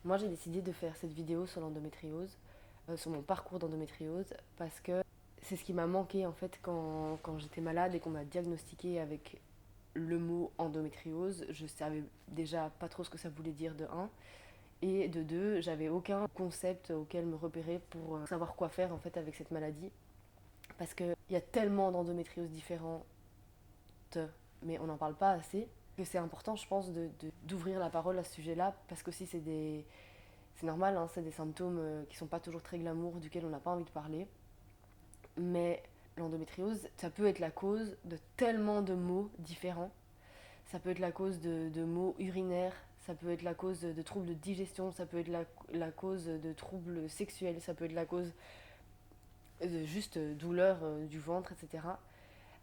Moi, j'ai décidé de faire cette vidéo sur l'endométriose, sur mon parcours d'endométriose, parce que c'est ce qui m'a manqué en fait quand j'étais malade et qu'on m'a diagnostiqué avec le mot endométriose. Je savais déjà pas trop ce que ça voulait dire de un, et de deux, j'avais aucun concept auquel me repérer pour savoir quoi faire en fait avec cette maladie. Parce qu'il y a tellement d'endométriose différentes, mais on n'en parle pas assez, que c'est important, je pense, d'ouvrir la parole à ce sujet-là, parce que si c'est normal, hein, c'est des symptômes qui sont pas toujours très glamour, duquel on n'a pas envie de parler. Mais l'endométriose, ça peut être la cause de tellement de maux différents. Ça peut être la cause de maux urinaires, ça peut être la cause de troubles de digestion, ça peut être la cause de troubles sexuels, ça peut être la cause de juste douleurs du ventre, etc.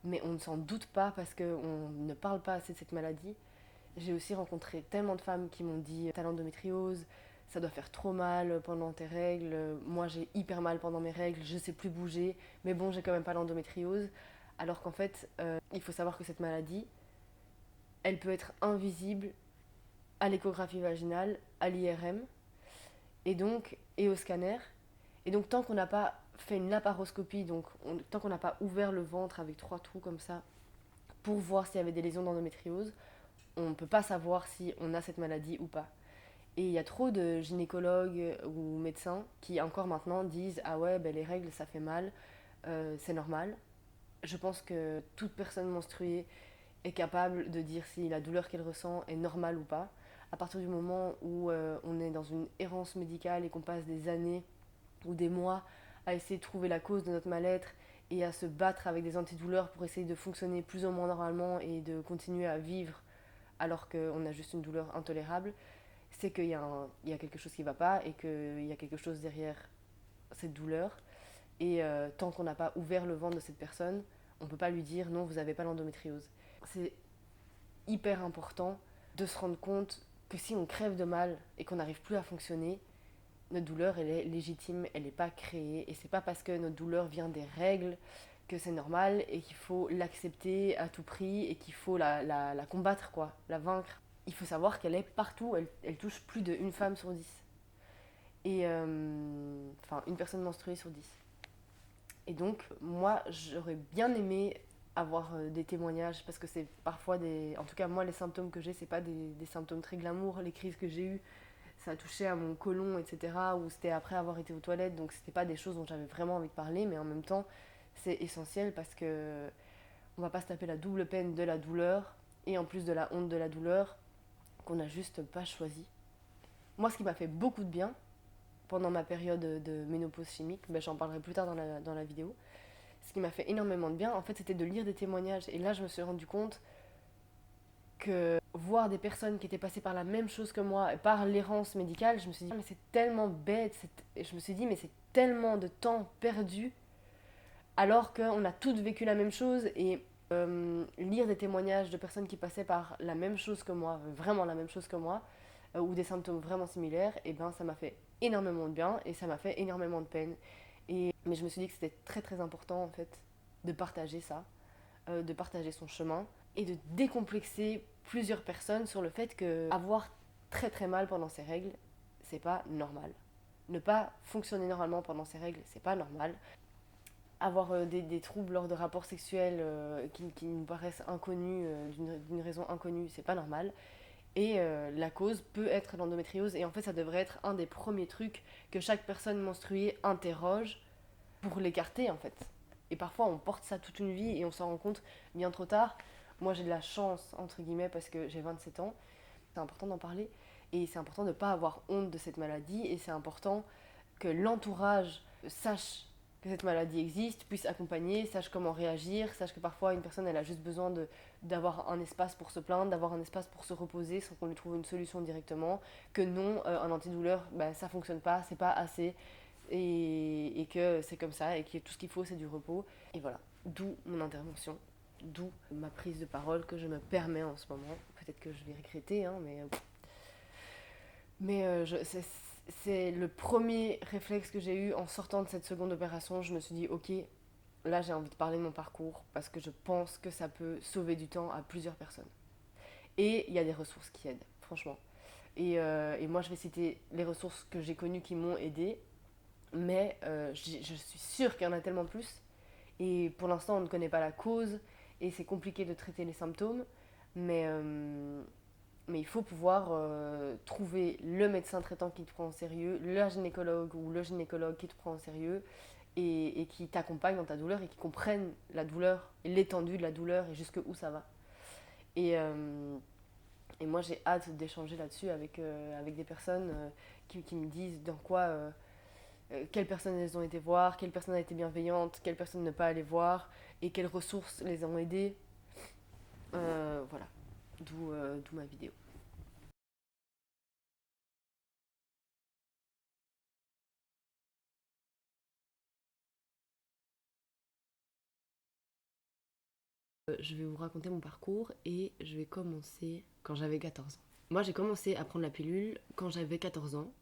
Mais on ne s'en doute pas parce qu'on ne parle pas assez de cette maladie. J'ai aussi rencontré tellement de femmes qui m'ont dit t'as l'endométriose, ça doit faire trop mal pendant tes règles. Moi j'ai hyper mal pendant mes règles, je sais plus bouger, mais bon j'ai quand même pas l'endométriose. Alors qu'en fait, il faut savoir que cette maladie, elle peut être invisible à l'échographie vaginale, à l'IRM, et au scanner. Et donc tant qu'on n'a pas fait une laparoscopie, tant qu'on n'a pas ouvert le ventre avec 3 trous comme ça pour voir s'il y avait des lésions d'endométriose, on ne peut pas savoir si on a cette maladie ou pas. Et il y a trop de gynécologues ou médecins qui encore maintenant disent ah ouais ben les règles ça fait mal, c'est normal. Je pense que toute personne menstruée est capable de dire si la douleur qu'elle ressent est normale ou pas. À partir du moment où on est dans une errance médicale et qu'on passe des années ou des mois à essayer de trouver la cause de notre mal-être et à se battre avec des antidouleurs pour essayer de fonctionner plus ou moins normalement et de continuer à vivre alors qu'on a juste une douleur intolérable, c'est qu'il y a quelque chose qui ne va pas et qu'il y a quelque chose derrière cette douleur. Et tant qu'on n'a pas ouvert le ventre de cette personne, on ne peut pas lui dire non, vous n'avez pas l'endométriose. C'est hyper important de se rendre compte que si on crève de mal et qu'on n'arrive plus à fonctionner, notre douleur, elle est légitime, elle n'est pas créée. Et c'est pas parce que notre douleur vient des règles que c'est normal et qu'il faut l'accepter à tout prix et qu'il faut la combattre, quoi, la vaincre. Il faut savoir qu'elle est partout, elle touche plus d'une femme sur 10. Et enfin, une personne menstruée sur 10. Et donc, moi, j'aurais bien aimé avoir des témoignages parce que c'est parfois des. En tout cas, moi, les symptômes que j'ai, c'est pas des symptômes très glamour. Les crises que j'ai eues, ça a touché à mon côlon, etc. Ou c'était après avoir été aux toilettes, donc c'était pas des choses dont j'avais vraiment envie de parler, mais en même temps, c'est essentiel parce que on va pas se taper la double peine de la douleur et en plus de la honte de la douleur qu'on n'a juste pas choisi. Moi, ce qui m'a fait beaucoup de bien pendant ma période de ménopause chimique, ben, j'en parlerai plus tard dans la vidéo, ce qui m'a fait énormément de bien, en fait, c'était de lire des témoignages. Et là, je me suis rendu compte que voir des personnes qui étaient passées par la même chose que moi, par l'errance médicale, je me suis dit, mais c'est tellement bête, et je me suis dit, mais c'est tellement de temps perdu, alors qu'on a toutes vécu la même chose, et lire des témoignages de personnes qui passaient par la même chose que moi, vraiment la même chose que moi, ou des symptômes vraiment similaires, et ben ça m'a fait énormément de bien, et ça m'a fait énormément de peine. Mais je me suis dit que c'était très très important, en fait, de partager ça, de partager son chemin, et de décomplexer plusieurs personnes sur le fait que avoir très très mal pendant ses règles, c'est pas normal. Ne pas fonctionner normalement pendant ses règles, c'est pas normal. Avoir des troubles lors de rapports sexuels qui nous paraissent inconnus, d'une raison inconnue, c'est pas normal. Et la cause peut être l'endométriose. Et en fait, ça devrait être un des premiers trucs que chaque personne menstruée interroge pour l'écarter, en fait. Et parfois, on porte ça toute une vie et on s'en rend compte bien trop tard. Moi, j'ai de la chance, entre guillemets, parce que j'ai 27 ans. C'est important d'en parler. Et c'est important de ne pas avoir honte de cette maladie. Et c'est important que l'entourage sache que cette maladie existe, puisse accompagner, sache comment réagir, sache que parfois une personne elle a juste besoin d'avoir un espace pour se plaindre, d'avoir un espace pour se reposer sans qu'on lui trouve une solution directement, que non, un antidouleur, bah, ça fonctionne pas, c'est pas assez, et que c'est comme ça, et que tout ce qu'il faut c'est du repos. Et voilà, d'où mon intervention, d'où ma prise de parole que je me permets en ce moment. Peut-être que je vais regretter, hein, c'est le premier réflexe que j'ai eu en sortant de cette seconde opération. Je me suis dit, ok, là j'ai envie de parler de mon parcours parce que je pense que ça peut sauver du temps à plusieurs personnes. Et il y a des ressources qui aident, franchement. Et moi, je vais citer les ressources que j'ai connues qui m'ont aidée, mais je suis sûre qu'il y en a tellement plus. Et pour l'instant, on ne connaît pas la cause et c'est compliqué de traiter les symptômes. Mais, euh, mais il faut pouvoir trouver le médecin traitant qui te prend en sérieux, la gynécologue ou le gynécologue qui te prend en sérieux et qui t'accompagne dans ta douleur et qui comprenne la douleur et l'étendue de la douleur et jusqu'où ça va. Et, euh, et moi, j'ai hâte d'échanger là-dessus avec des personnes qui me disent dans quoi, quelles personnes elles ont été voir, quelles personnes ont été bienveillantes, quelles personnes ne pas aller voir et quelles ressources les ont aidées. Voilà, d'où ma vidéo. Je vais vous raconter mon parcours et je vais commencer quand j'avais 14 ans. Moi, j'ai commencé à prendre la pilule quand j'avais 14 ans.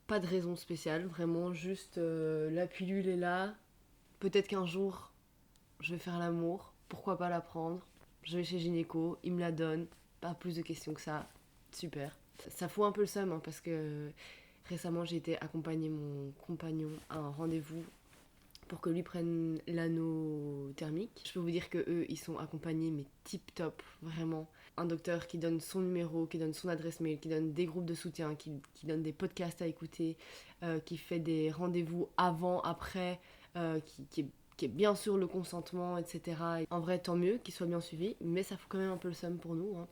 Pas de raison spéciale, vraiment juste la pilule est là. Peut-être qu'un jour, je vais faire l'amour. Pourquoi pas la prendre? Je vais chez gynéco, il me la donne. Pas plus de questions que ça. Super. Ça fout un peu le seum hein, parce que récemment, j'ai été accompagner mon compagnon à un rendez-vous pour que lui prenne l'anneau thermique. Je peux vous dire que eux, ils sont accompagnés, mais tip top, vraiment. Un docteur qui donne son numéro, qui donne son adresse mail, qui donne des groupes de soutien, qui donne des podcasts à écouter, qui fait des rendez-vous avant, après, qui est bien sûr le consentement, etc. En vrai, tant mieux qu'il soit bien suivi, mais ça fout quand même un peu le seum pour nous, hein,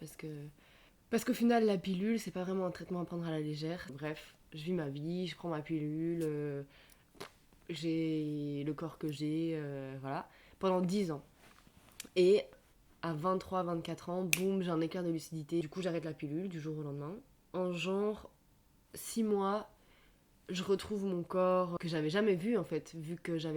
parce qu'au final, la pilule, c'est pas vraiment un traitement à prendre à la légère. Bref, je vis ma vie, je prends ma pilule, j'ai le corps que j'ai, voilà, pendant 10 ans. Et à 23-24 ans, boum, j'ai un éclair de lucidité. Du coup, j'arrête la pilule du jour au lendemain. En genre 6 mois, je retrouve mon corps que j'avais jamais vu en fait, vu que je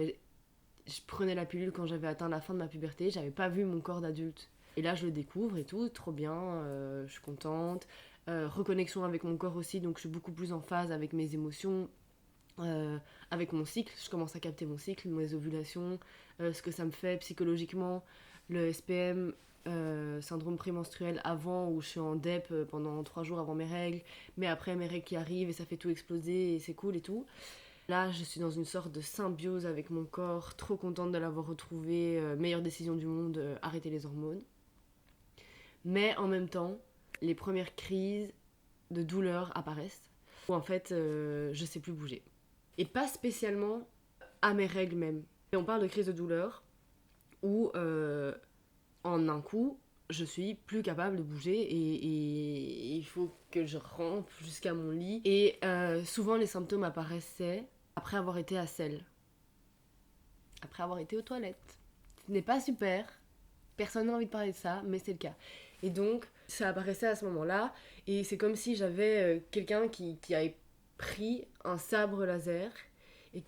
prenais la pilule quand j'avais atteint la fin de ma puberté, j'avais pas vu mon corps d'adulte. Et là, je le découvre et tout, trop bien, je suis contente. Reconnexion avec mon corps aussi, donc je suis beaucoup plus en phase avec mes émotions, euh, avec mon cycle. Je commence à capter mon cycle, mes ovulations, ce que ça me fait psychologiquement, le SPM, syndrome prémenstruel avant où je suis en DEP pendant 3 jours avant mes règles, mais après mes règles qui arrivent et ça fait tout exploser et c'est cool et tout. Là, je suis dans une sorte de symbiose avec mon corps, trop contente de l'avoir retrouvé, meilleure décision du monde, arrêter les hormones. Mais en même temps, les premières crises de douleur apparaissent, où en fait, je sais plus bouger. Et pas spécialement à mes règles même. Et on parle de crise de douleur où en un coup, je suis plus capable de bouger et il faut que je rampe jusqu'à mon lit. Et souvent les symptômes apparaissaient après avoir été à selle, après avoir été aux toilettes. Ce n'est pas super, personne n'a envie de parler de ça, mais c'est le cas. Et donc ça apparaissait à ce moment-là et c'est comme si j'avais quelqu'un qui avait pris un sabre laser et,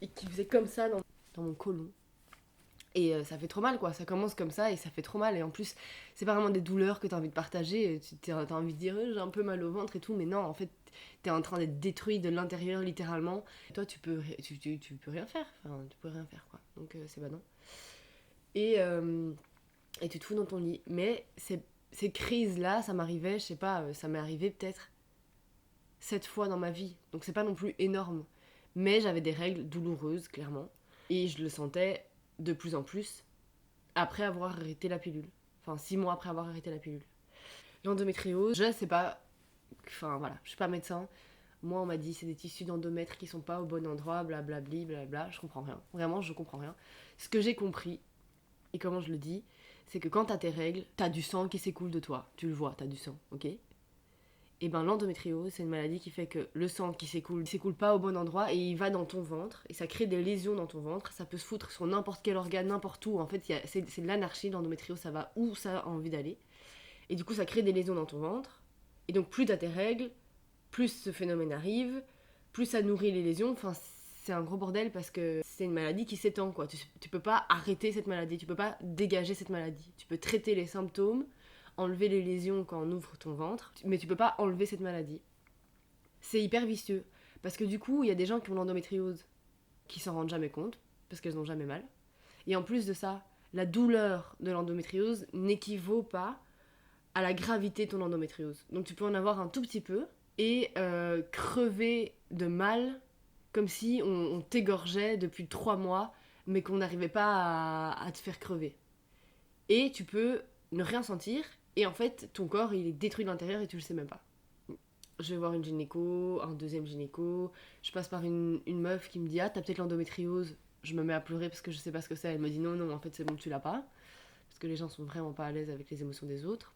et qui faisait comme ça dans mon côlon. Et ça fait trop mal quoi, ça commence comme ça et ça fait trop mal. Et en plus, c'est pas vraiment des douleurs que t'as envie de partager, t'as envie de dire j'ai un peu mal au ventre et tout, mais non, en fait, t'es en train d'être détruit de l'intérieur littéralement. Et toi, tu peux rien faire, enfin, tu peux rien faire quoi, donc c'est badant. Et, euh, et tu te fous dans ton lit. Mais ces crises-là, ça m'arrivait, je sais pas, ça m'est arrivé peut-être 7 fois dans ma vie, donc c'est pas non plus énorme. Mais j'avais des règles douloureuses, clairement, et je le sentais de plus en plus après avoir arrêté la pilule. Enfin, 6 mois après avoir arrêté la pilule. L'endométriose, je sais pas. Enfin, voilà, je suis pas médecin. Moi, on m'a dit c'est des tissus d'endomètre qui sont pas au bon endroit, blablabli, blabla. Je comprends rien. Vraiment, je comprends rien. Ce que j'ai compris, et comment je le dis, c'est que quand t'as tes règles, t'as du sang qui s'écoule de toi. Tu le vois, t'as du sang, ok? Et ben l'endométriose, c'est une maladie qui fait que le sang qui s'écoule, il s'écoule pas au bon endroit et il va dans ton ventre et ça crée des lésions dans ton ventre. Ça peut se foutre sur n'importe quel organe, n'importe où. En fait, c'est de l'anarchie, l'endométriose, ça va où ça a envie d'aller. Et du coup, ça crée des lésions dans ton ventre. Et donc, plus t'as tes règles, plus ce phénomène arrive, plus ça nourrit les lésions. Enfin, c'est un gros bordel parce que c'est une maladie qui s'étend, quoi. Tu peux pas arrêter cette maladie, tu peux pas dégager cette maladie. Tu peux traiter les symptômes, enlever les lésions quand on ouvre ton ventre, mais tu peux pas enlever cette maladie. C'est hyper vicieux. Parce que du coup, il y a des gens qui ont l'endométriose qui s'en rendent jamais compte, parce qu'elles n'ont jamais mal. Et en plus de ça, la douleur de l'endométriose n'équivaut pas à la gravité de ton endométriose. Donc tu peux en avoir un tout petit peu et crever de mal, comme si on t'égorgeait depuis 3 mois, mais qu'on n'arrivait pas à te faire crever. Et tu peux ne rien sentir, et en fait, ton corps, il est détruit de l'intérieur et tu le sais même pas. Je vais voir une gynéco, un deuxième gynéco, je passe par une meuf qui me dit « Ah, t'as peut-être l'endométriose ». Je me mets à pleurer parce que je sais pas ce que c'est. Elle me dit « Non, non, en fait, c'est bon, tu l'as pas ». Parce que les gens sont vraiment pas à l'aise avec les émotions des autres.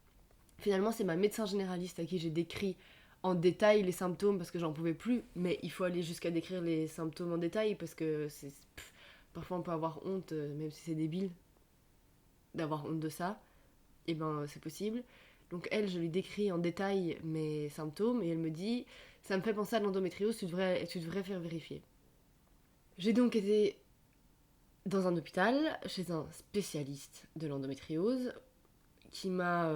Finalement, c'est ma médecin généraliste à qui j'ai décrit en détail les symptômes parce que j'en pouvais plus, mais il faut aller jusqu'à décrire les symptômes en détail parce que parfois on peut avoir honte, même si c'est débile, d'avoir honte de ça. Et ben c'est possible. Donc elle, je lui décris en détail mes symptômes et elle me dit « Ça me fait penser à l'endométriose, tu devrais faire vérifier ». J'ai donc été dans un hôpital, chez un spécialiste de l'endométriose, qui m'a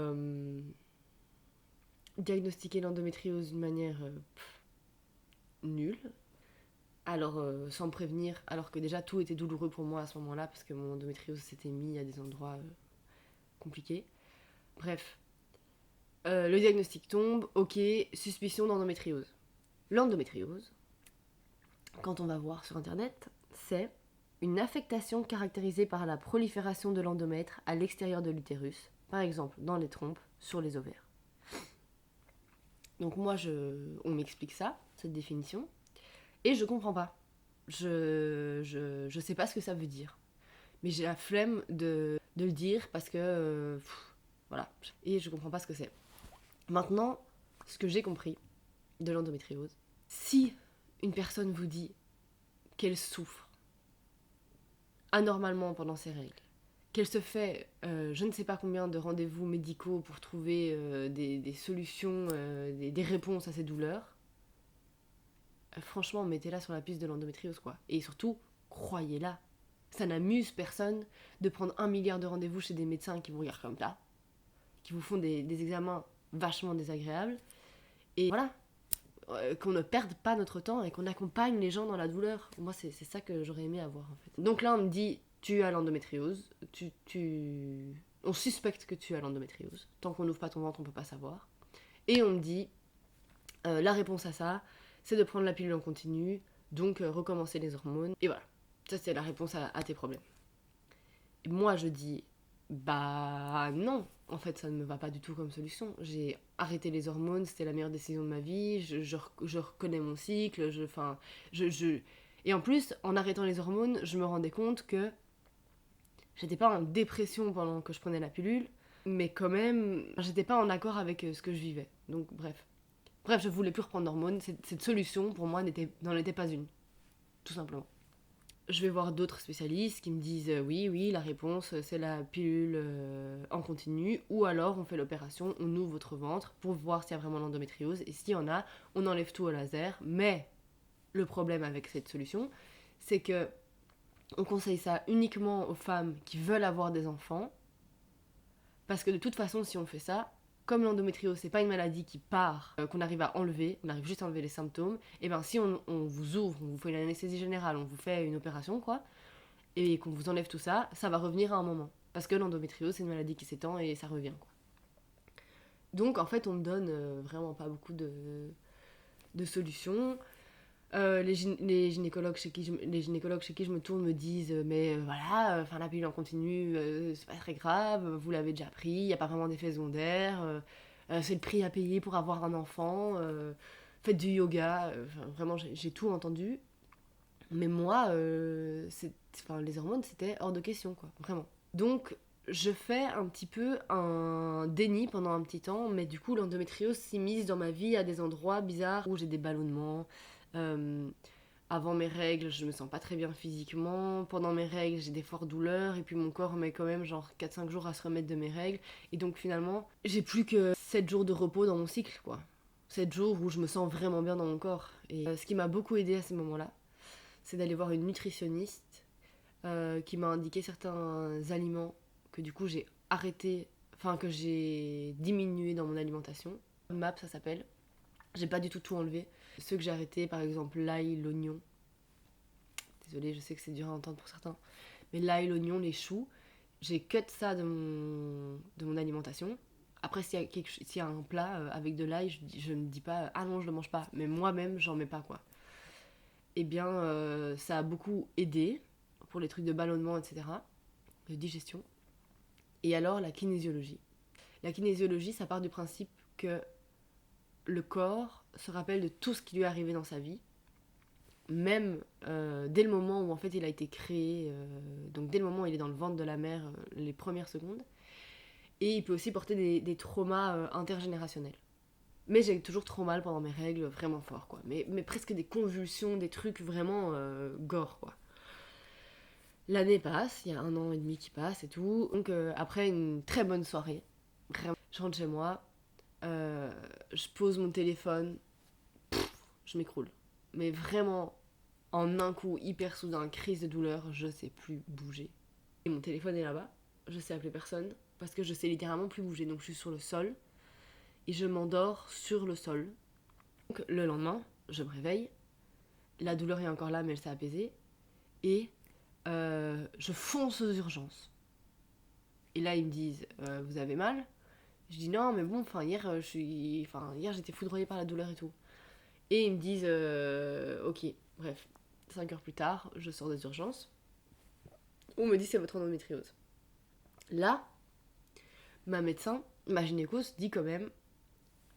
diagnostiqué l'endométriose d'une manière nulle. Alors, sans me prévenir, alors que déjà tout était douloureux pour moi à ce moment-là, parce que mon endométriose s'était mis à des endroits compliqués. Bref, le diagnostic tombe, ok, suspicion d'endométriose. L'endométriose, quand on va voir sur internet, c'est une affectation caractérisée par la prolifération de l'endomètre à l'extérieur de l'utérus, par exemple dans les trompes, sur les ovaires. Donc moi, on m'explique ça, cette définition, et je comprends pas. Je sais pas ce que ça veut dire. Mais j'ai la flemme de le dire parce que... voilà. Et je comprends pas ce que c'est. Maintenant, ce que j'ai compris de l'endométriose, si une personne vous dit qu'elle souffre anormalement pendant ses règles, qu'elle se fait je ne sais pas combien de rendez-vous médicaux pour trouver des solutions, des réponses à ses douleurs, franchement, mettez-la sur la piste de l'endométriose, quoi. Et surtout, croyez-la. Ça n'amuse personne de prendre 1 milliard de rendez-vous chez des médecins qui vous regardent comme ça, qui vous font des examens vachement désagréables. Et voilà, qu'on ne perde pas notre temps et qu'on accompagne les gens dans la douleur. Moi, c'est ça que j'aurais aimé avoir, en fait. Donc là, on me dit, tu as l'endométriose, on suspecte que tu as l'endométriose. Tant qu'on n'ouvre pas ton ventre, on peut pas savoir. Et on me dit, la réponse à ça, c'est de prendre la pilule en continu, donc recommencer les hormones. Et voilà, ça c'est la réponse à tes problèmes. Et moi je dis, bah non, en fait ça ne me va pas du tout comme solution. J'ai arrêté les hormones, c'était la meilleure décision de ma vie, je reconnais mon cycle, Et en plus, en arrêtant les hormones, je me rendais compte que j'étais pas en dépression pendant que je prenais la pilule, mais quand même, j'étais pas en accord avec ce que je vivais. Donc bref, je voulais plus reprendre d'hormones. Cette solution, pour moi, n'en était pas une. Tout simplement. Je vais voir d'autres spécialistes qui me disent oui, la réponse, c'est la pilule en continu. Ou alors, on fait l'opération, on ouvre votre ventre pour voir s'il y a vraiment l'endométriose. Et s'il y en a, on enlève tout au laser. Mais le problème avec cette solution, c'est que on conseille ça uniquement aux femmes qui veulent avoir des enfants. Parce que de toute façon, si on fait ça, comme l'endométriose, c'est pas une maladie qui part, qu'on arrive à enlever, on arrive juste à enlever les symptômes, et bien si on vous ouvre, on vous fait une anesthésie générale, on vous fait une opération, quoi, et qu'on vous enlève tout ça, ça va revenir à un moment. Parce que l'endométriose, c'est une maladie qui s'étend et ça revient, quoi. Donc en fait, on me donne vraiment pas beaucoup de solutions. Les gynécologues chez qui je me tourne me disent mais voilà, la pilule en continu, c'est pas très grave, vous l'avez déjà pris, il n'y a pas vraiment d'effet secondaire, c'est le prix à payer pour avoir un enfant, faites du yoga, vraiment j'ai tout entendu. Mais moi, les hormones, c'était hors de question, quoi, vraiment. Donc, je fais un petit peu un déni pendant un petit temps, mais du coup, l'endométriose s'immisce dans ma vie à des endroits bizarres où j'ai des ballonnements. Avant mes règles, je me sens pas très bien physiquement. Pendant mes règles, j'ai des fortes douleurs. Et puis mon corps met quand même genre 4-5 jours à se remettre de mes règles. Et donc finalement, j'ai plus que 7 jours de repos dans mon cycle, quoi. 7 jours où je me sens vraiment bien dans mon corps. Et ce qui m'a beaucoup aidé à ce moment-là, c'est d'aller voir une nutritionniste qui m'a indiqué certains aliments que du coup j'ai arrêté, que j'ai diminué dans mon alimentation. MAP, ça s'appelle. J'ai pas du tout enlevé. Ceux que j'ai arrêtés, par exemple l'ail, l'oignon. Désolée, je sais que c'est dur à entendre pour certains. Mais l'ail, l'oignon, les choux, j'ai cut ça de mon alimentation. Après, s'il y a un plat avec de l'ail, je ne dis pas ah non, je le mange pas. Mais moi-même, j'en mets pas quoi. Eh bien, ça a beaucoup aidé pour les trucs de ballonnement, etc., de digestion. Et alors, la kinésiologie. La kinésiologie, ça part du principe que le corps se rappelle de tout ce qui lui est arrivé dans sa vie, même dès le moment où en fait il a été créé, donc dès le moment où il est dans le ventre de la mère, les premières secondes. Et il peut aussi porter des traumas intergénérationnels. Mais j'ai toujours trop mal pendant mes règles, vraiment fort, quoi. Mais presque des convulsions, des trucs vraiment gore, quoi. L'année passe, il y a 1 an et demi qui passe et tout. Donc après une très bonne soirée, vraiment, je rentre chez moi, je pose mon téléphone, je m'écroule. Mais vraiment, en un coup, hyper soudain, crise de douleur, je sais plus bouger. Et mon téléphone est là-bas, je sais appeler personne, parce que je sais littéralement plus bouger. Donc je suis sur le sol, et je m'endors sur le sol. Donc le lendemain, je me réveille, la douleur est encore là, mais elle s'est apaisée, et je fonce aux urgences. Et là, ils me disent, vous avez mal? Je dis non, mais bon, hier, hier j'étais foudroyée par la douleur et tout. Et ils me disent, ok, bref, 5 heures plus tard, je sors des urgences. On me dit c'est votre endométriose. Là, ma médecin, ma gynéco, se dit quand même,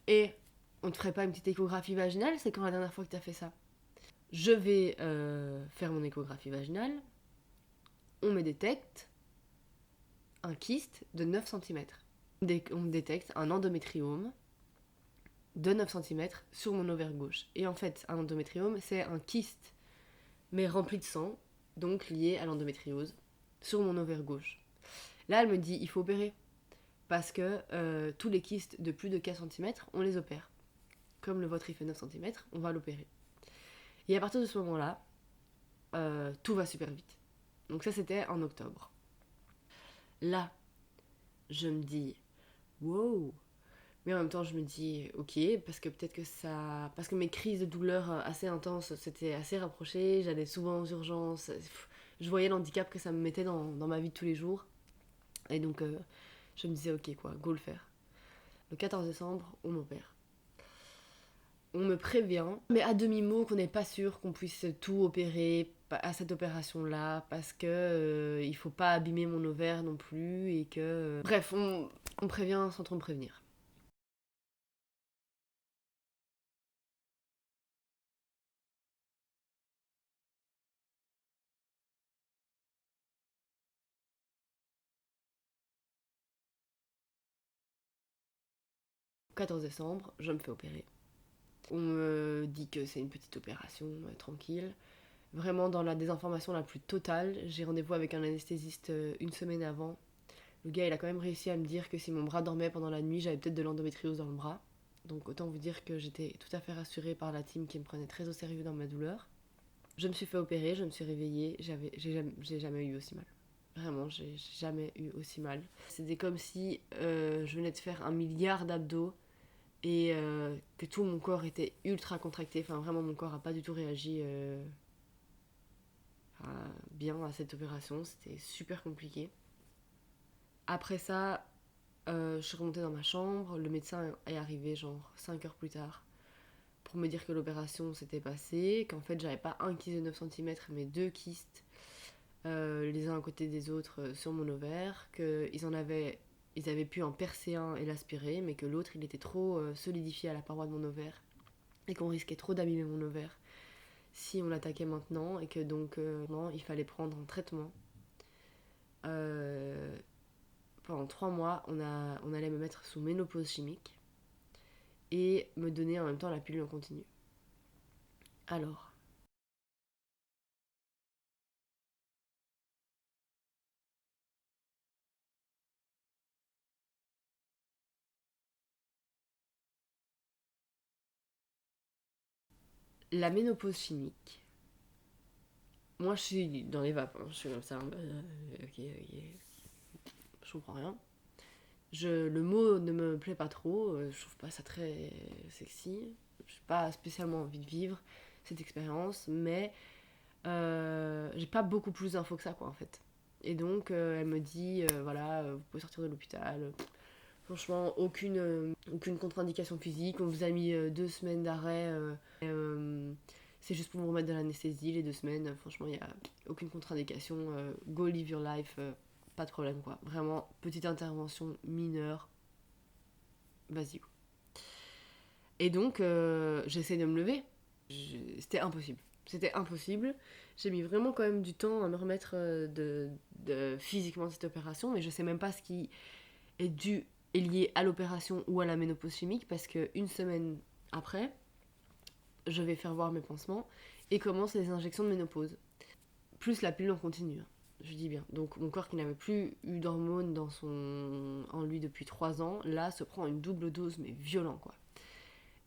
et on te ferait pas une petite échographie vaginale? C'est quand la dernière fois que t'as fait ça? Je vais faire mon échographie vaginale. On me détecte un kyste de 9 cm. On me détecte un endométriome de 9 cm sur mon ovaire gauche. Et en fait, un endométriome, c'est un kyste, mais rempli de sang, donc lié à l'endométriose, sur mon ovaire gauche. Là, elle me dit, il faut opérer. Parce que tous les kystes de plus de 4 cm, on les opère. Comme le vôtre, il fait 9 cm, on va l'opérer. Et à partir de ce moment-là, tout va super vite. Donc ça, c'était en octobre. Là, je me dis, wow. Mais en même temps, je me dis, ok, parce que peut-être que ça... Parce que mes crises de douleur assez intenses, c'était assez rapproché, j'allais souvent aux urgences, je voyais l'handicap que ça me mettait dans ma vie de tous les jours. Et donc, je me disais, ok, quoi, go le faire. Le 14 décembre, on m'opère. On me prévient, mais à demi-mot, qu'on n'est pas sûr qu'on puisse tout opérer à cette opération-là, parce que il faut pas abîmer mon ovaire non plus, et que... Bref, on prévient sans trop me prévenir. Le 14 décembre, je me fais opérer. On me dit que c'est une petite opération, tranquille. Vraiment dans la désinformation la plus totale. J'ai rendez-vous avec un anesthésiste 1 semaine avant. Le gars, il a quand même réussi à me dire que si mon bras dormait pendant la nuit, j'avais peut-être de l'endométriose dans le bras. Donc autant vous dire que j'étais tout à fait rassurée par la team qui me prenait très au sérieux dans ma douleur. Je me suis fait opérer, je me suis réveillée, j'ai jamais eu aussi mal. Vraiment, j'ai jamais eu aussi mal. C'était comme si je venais de faire 1 milliard d'abdos et que tout mon corps était ultra contracté. Enfin, vraiment, mon corps a pas du tout réagi bien à cette opération. C'était super compliqué. Après ça, je suis remontée dans ma chambre. Le médecin est arrivé genre 5 heures plus tard pour me dire que l'opération s'était passée, qu'en fait j'avais pas un kyste de 9 cm mais 2 kystes, les uns à côté des autres sur mon ovaire, ils avaient pu en percer un et l'aspirer, mais que l'autre il était trop solidifié à la paroi de mon ovaire et qu'on risquait trop d'abîmer mon ovaire si on l'attaquait maintenant, et que donc non, il fallait prendre un traitement. Euh, Pendant 3 mois, on allait me mettre sous ménopause chimique et me donner en même temps la pilule en continu. Alors, la ménopause chimique, moi je suis dans les vapes, hein. Je suis comme ça, ok, je comprends rien. Le mot ne me plaît pas trop, je trouve pas ça très sexy. J'ai pas spécialement envie de vivre cette expérience, mais j'ai pas beaucoup plus d'infos que ça, quoi, en fait. Et donc, elle me dit, voilà, vous pouvez sortir de l'hôpital, Franchement, aucune contre-indication physique. On vous a mis 2 semaines d'arrêt. C'est juste pour vous remettre de l'anesthésie, les 2 semaines. Franchement, il n'y a aucune contre-indication. Go live your life. Pas de problème, quoi. Vraiment, petite intervention mineure. Vas-y. Et donc, j'essaie de me lever. C'était impossible. C'était impossible. J'ai mis vraiment quand même du temps à me remettre physiquement de cette opération, mais je sais même pas ce qui est lié à l'opération ou à la ménopause chimique, parce que une semaine après, je vais faire voir mes pansements et commencent les injections de ménopause. Plus la pilule en continu, hein, je dis bien. Donc mon corps qui n'avait plus eu d'hormones en lui depuis 3 ans, là se prend une double dose, mais violent quoi.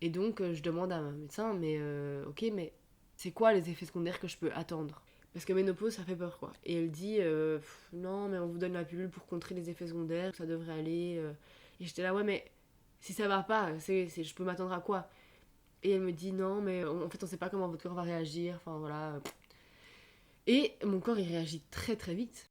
Et donc je demande à ma médecin, mais ok, mais c'est quoi les effets secondaires que je peux attendre? Parce que ménopause, ça fait peur, quoi. Et elle dit, non, mais on vous donne la pilule pour contrer les effets secondaires, ça devrait aller. Et j'étais là, ouais, mais si ça va pas, je peux m'attendre à quoi? Et elle me dit, non, mais en fait, on sait pas comment votre corps va réagir, enfin voilà. Et mon corps, il réagit très très vite.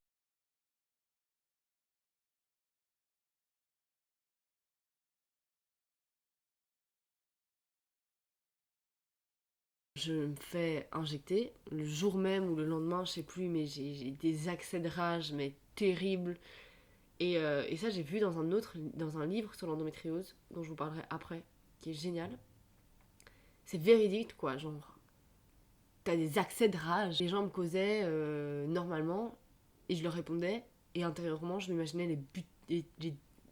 Je me fais injecter le jour même ou le lendemain, je sais plus, mais j'ai des accès de rage, mais terribles. Et ça, j'ai vu dans un livre sur l'endométriose, dont je vous parlerai après, qui est génial. C'est véridique, quoi, genre. T'as des accès de rage. Les gens me causaient normalement, et je leur répondais, et intérieurement, je m'imaginais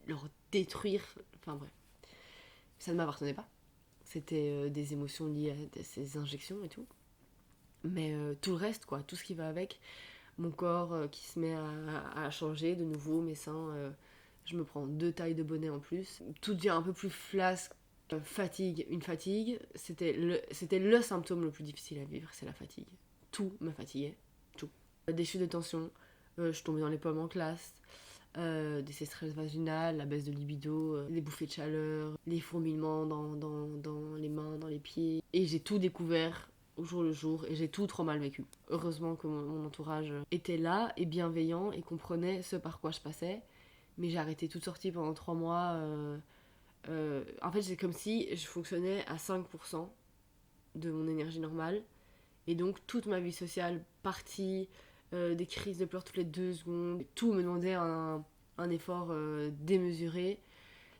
leur détruire. Enfin bref, ça ne m'appartenait pas. C'était des émotions liées à ces injections et tout. Mais tout le reste, quoi, tout ce qui va avec, mon corps qui se met à changer de nouveau, mes seins, je me prends 2 tailles de bonnet en plus. Tout devient un peu plus flasque. Une fatigue, c'était le symptôme le plus difficile à vivre, c'est la fatigue. Tout me fatiguait, tout. Des chutes de tension, je suis tombée dans les pommes en classe, des sécheresses vaginales, la baisse de libido, des bouffées de chaleur, les fourmillements dans les mains, dans les pieds. Et j'ai tout découvert au jour le jour et j'ai tout trop mal vécu. Heureusement que mon entourage était là et bienveillant et comprenait ce par quoi je passais. Mais j'ai arrêté toute sortie pendant 3 mois. En fait, c'est comme si je fonctionnais à 5% de mon énergie normale. Et donc, toute ma vie sociale partie, des crises de pleurs toutes les 2 secondes. Tout me demandait un effort démesuré.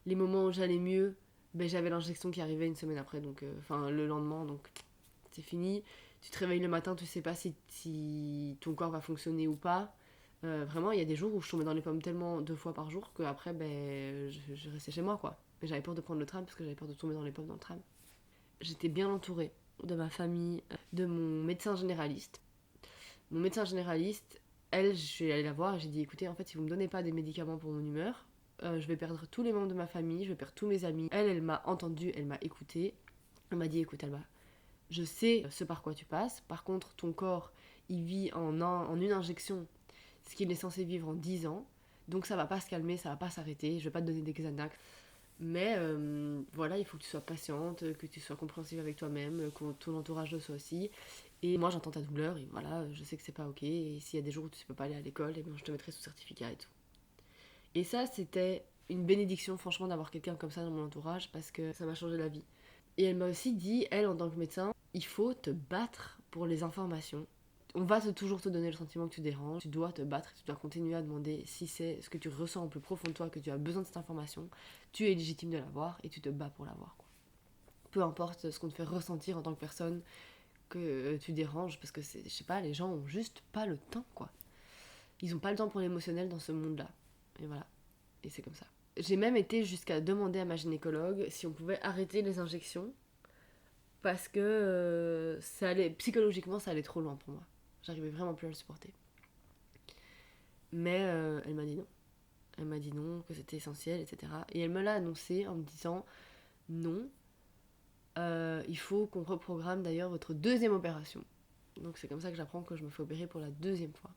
Les moments où j'allais mieux, ben, j'avais l'injection qui arrivait une semaine après, donc enfin le lendemain, donc c'est fini. Tu te réveilles le matin, tu sais pas si ton corps va fonctionner ou pas. Vraiment, il y a des jours où je tombais dans les pommes tellement 2 fois par jour que après, ben, je restais chez moi, quoi. Mais j'avais peur de prendre le tram parce que j'avais peur de tomber dans les pommes dans le tram. J'étais bien entourée de ma famille, de mon médecin généraliste. Mon médecin généraliste, elle, je suis allée la voir et j'ai dit, écoutez, en fait, si vous me donnez pas des médicaments pour mon humeur, je vais perdre tous les membres de ma famille, je vais perdre tous mes amis. Elle m'a entendue, elle m'a écoutée. Elle m'a dit, écoute, Alba, je sais ce par quoi tu passes. Par contre, ton corps, il vit en une injection ce qu'il est censé vivre en 10 ans. Donc ça va pas se calmer, ça va pas s'arrêter. Je vais pas te donner des Xanax. Mais voilà, il faut que tu sois patiente, que tu sois compréhensive avec toi-même, que ton entourage le soit aussi. Et moi, j'entends ta douleur et voilà, je sais que c'est pas ok. Et s'il y a des jours où tu peux pas aller à l'école, et bien, je te mettrai sous certificat et tout. Et ça, c'était une bénédiction, franchement, d'avoir quelqu'un comme ça dans mon entourage parce que ça m'a changé la vie. Et elle m'a aussi dit, elle, en tant que médecin, il faut te battre pour les informations. On va toujours te donner le sentiment que tu déranges. Tu dois te battre, tu dois continuer à demander si c'est ce que tu ressens au plus profond de toi, que tu as besoin de cette information. Tu es légitime de l'avoir et tu te bats pour l'avoir. Peu importe ce qu'on te fait ressentir en tant que personne que tu déranges, parce que je sais pas, les gens ont juste pas le temps, quoi. Ils ont pas le temps pour l'émotionnel dans ce monde-là. Et voilà. Et c'est comme ça. J'ai même été jusqu'à demander à ma gynécologue si on pouvait arrêter les injections parce que psychologiquement, ça allait trop loin pour moi. J'arrivais vraiment plus à le supporter. Mais elle m'a dit non. Elle m'a dit non, que c'était essentiel, etc. Et elle me l'a annoncé en me disant non, il faut qu'on reprogramme d'ailleurs votre deuxième opération. Donc c'est comme ça que j'apprends que je me fais opérer pour la deuxième fois.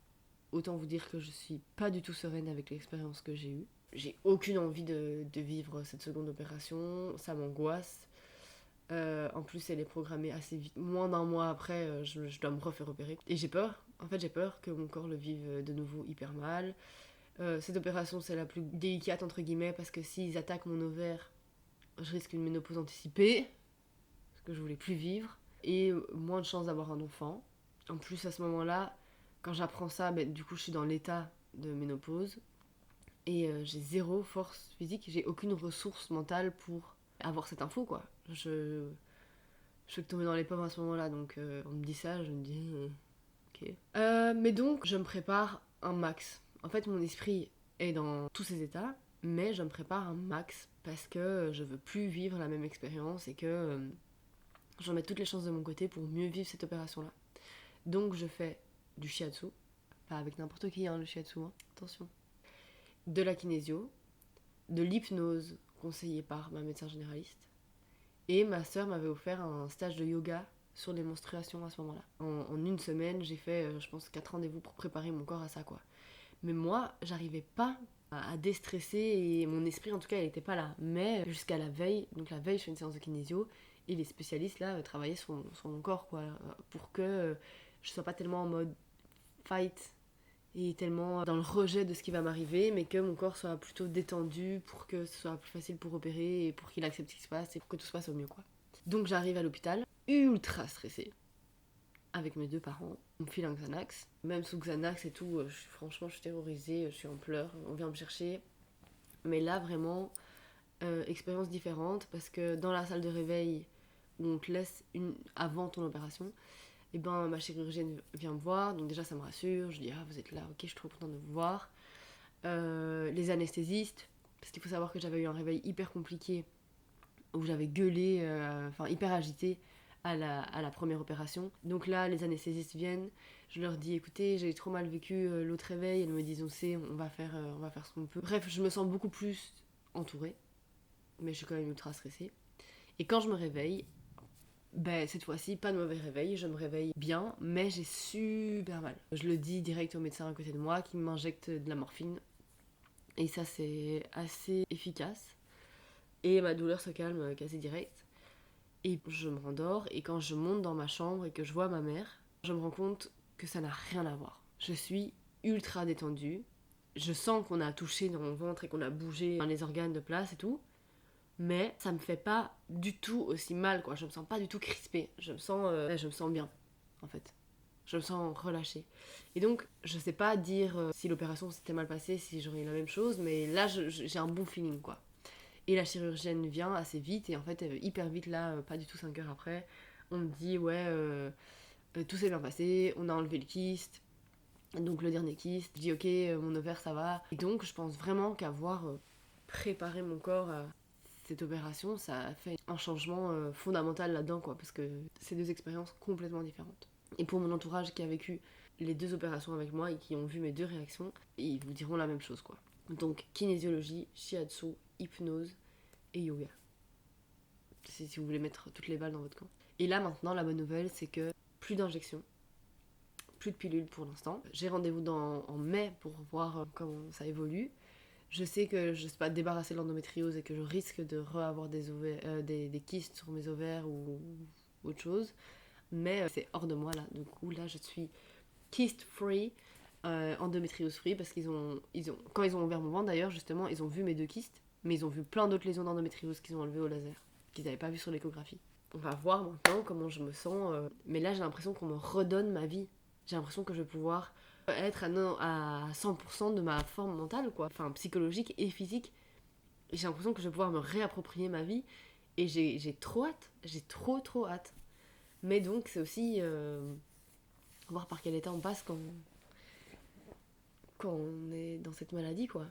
Autant vous dire que je suis pas du tout sereine avec l'expérience que j'ai eue. J'ai aucune envie de vivre cette seconde opération, ça m'angoisse. En plus, elle est programmée assez vite. Moins d'un mois après, je dois me refaire opérer. Et j'ai peur. En fait, j'ai peur que mon corps le vive de nouveau hyper mal. Cette opération, c'est la plus délicate, entre guillemets, parce que s'ils attaquent mon ovaire, je risque une ménopause anticipée, ce que je voulais plus vivre, et moins de chances d'avoir un enfant. En plus, à ce moment-là, quand j'apprends ça, du coup, je suis dans l'état de ménopause, et j'ai zéro force physique, j'ai aucune ressource mentale pour avoir cette info, quoi. Je suis tombée dans les pommes à ce moment-là, donc on me dit ça, je me dis ok. Mais donc, je me prépare un max. En fait, mon esprit est dans tous ces états, mais je me prépare un max parce que je veux plus vivre la même expérience et que j'en mets toutes les chances de mon côté pour mieux vivre cette opération-là. Donc, je fais du shiatsu, pas avec n'importe qui, hein, le shiatsu, hein, attention. De la kinésio, de l'hypnose conseillée par ma médecin généraliste. Et ma sœur m'avait offert un stage de yoga sur les menstruations à ce moment-là. En une semaine, j'ai fait, je pense, 4 rendez-vous pour préparer mon corps à ça, quoi. Mais moi, j'arrivais pas à déstresser et mon esprit, en tout cas, il était pas là. Mais jusqu'à la veille, donc la veille, je fais une séance de kinésio et les spécialistes, là, travaillaient sur mon corps, quoi, pour que je sois pas tellement en mode fight et tellement dans le rejet de ce qui va m'arriver, mais que mon corps soit plutôt détendu pour que ce soit plus facile pour opérer et pour qu'il accepte ce qui se passe et pour que tout se passe au mieux, quoi. Donc j'arrive à l'hôpital, ultra stressée, avec mes 2 parents. On me file un Xanax. Même sous Xanax et tout, franchement, je suis terrorisée, je suis en pleurs, on vient me chercher. Mais là, vraiment, expérience différente, parce que dans la salle de réveil, où on te laisse avant ton opération, et ben ma chirurgienne vient me voir, donc déjà ça me rassure, je dis ah vous êtes là, ok, je suis trop contente de vous voir. Les anesthésistes, parce qu'il faut savoir que j'avais eu un réveil hyper compliqué, où j'avais gueulé, enfin hyper agitée à la première opération. Donc là les anesthésistes viennent, je leur dis écoutez j'ai trop mal vécu l'autre réveil, elles me disent on va faire ce qu'on peut. Bref, je me sens beaucoup plus entourée, mais je suis quand même ultra stressée. Et quand je me réveille, cette fois-ci, pas de mauvais réveil, je me réveille bien, mais j'ai super mal. Je le dis direct au médecin à côté de moi qui m'injecte de la morphine. Et ça, c'est assez efficace. Et ma douleur se calme quasi direct. Et je me rendors, et quand je monte dans ma chambre et que je vois ma mère, je me rends compte que ça n'a rien à voir. Je suis ultra détendue. Je sens qu'on a touché dans mon ventre et qu'on a bougé les organes de place et tout. Mais ça me fait pas du tout aussi mal, quoi. Je me sens pas du tout crispée. Je me sens bien, en fait. Je me sens relâchée. Et donc, je sais pas dire si l'opération s'était mal passée, si j'aurais eu la même chose, mais là, j'ai un bon feeling, quoi. Et la chirurgienne vient assez vite, et en fait, hyper vite, là, pas du tout 5 heures après, on me dit, ouais, tout s'est bien passé, on a enlevé le kyste, donc le dernier kyste. Je dis, ok, mon ovaire, ça va. Et donc, je pense vraiment qu'avoir préparé mon corps à cette opération, ça a fait un changement fondamental là-dedans, quoi, parce que c'est 2 expériences complètement différentes. Et pour mon entourage qui a vécu les 2 opérations avec moi et qui ont vu mes 2 réactions, ils vous diront la même chose, quoi. Donc kinésiologie, shiatsu, hypnose et yoga. C'est si vous voulez mettre toutes les balles dans votre camp. Et là maintenant, la bonne nouvelle, c'est que plus d'injections, plus de pilules pour l'instant. J'ai rendez-vous en mai pour voir comment ça évolue. Je sais que je ne suis pas débarrassée de l'endométriose et que je risque de re-avoir des kystes sur mes ovaires ou autre chose. Mais c'est hors de moi là. Du coup, là, je suis kyste free, endométriose free, parce quand ils ont ouvert mon ventre d'ailleurs, justement, ils ont vu mes 2 kystes, mais ils ont vu plein d'autres lésions d'endométriose qu'ils ont enlevées au laser, qu'ils n'avaient pas vu sur l'échographie. On va voir maintenant comment je me sens. Mais là, j'ai l'impression qu'on me redonne ma vie. J'ai l'impression que je vais pouvoir être à 100% de ma forme mentale, quoi. Enfin, psychologique et physique. J'ai l'impression que je vais pouvoir me réapproprier ma vie. Et j'ai trop hâte. J'ai trop hâte. Mais donc, c'est aussi voir par quel état on passe quand on est dans cette maladie, quoi.